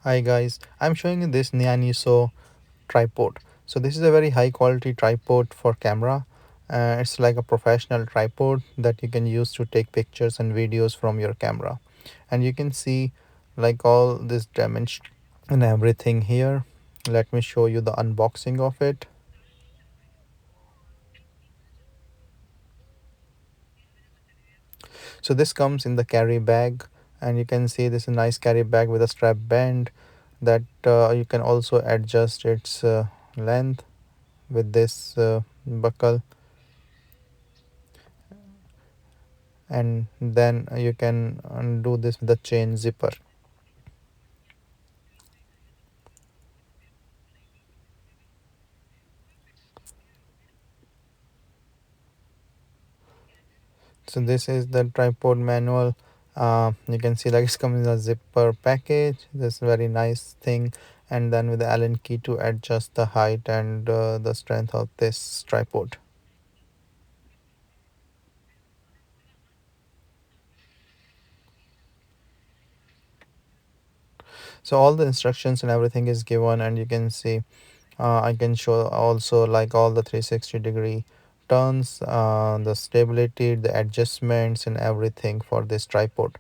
Hi guys, I'm showing you this Nianyiso tripod. So this is a very high quality tripod for camera. It's like a professional tripod that you can use to take pictures and videos from your camera. And you can see like all this damage and everything here. Let me show you the unboxing of it. So this comes in the carry bag, and you can see this is a nice carry bag with a strap band that you can also adjust its length with this buckle, and then you can undo this with the chain zipper. So this is the tripod manual. You can see like it's coming in a zipper package, this very nice thing, and then with the allen key to adjust the height and the strength of this tripod. So all the instructions and everything is given, and you can see I can show also like all the 360-degree turns, the stability, the adjustments and everything for this tripod.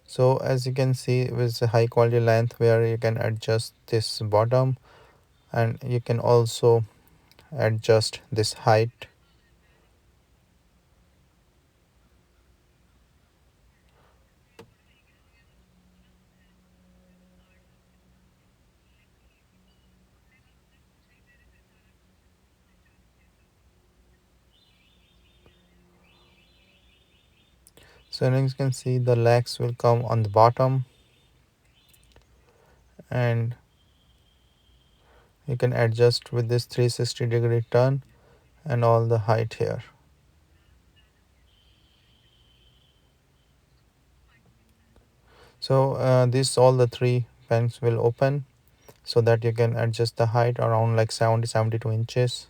So as you can see with a high quality length where you can adjust this bottom, and you can also adjust this height. So as you can see the legs will come on the bottom, and you can adjust with this 360-degree turn and all the height here. So these all the three pens will open so that you can adjust the height around like 72 inches.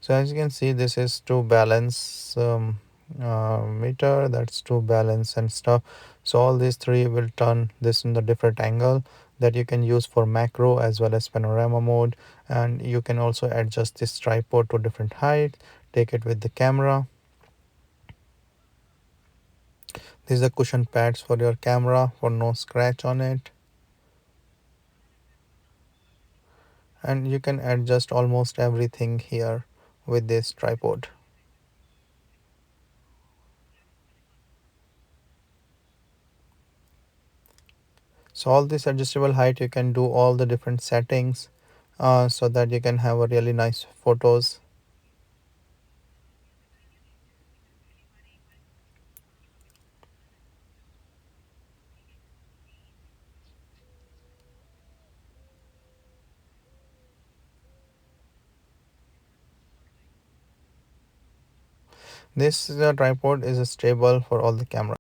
So as you can see this is to balance meter, that's to balance and stuff. So all these three will turn this in the different angle that you can use for macro as well as panorama mode, and you can also adjust this tripod to different height, take it with the camera. These are cushion pads for your camera for no scratch on it, and you can adjust almost everything here with this tripod. So all this adjustable height you can do all the different settings so that you can have a really nice photos. This tripod is stable for all the camera.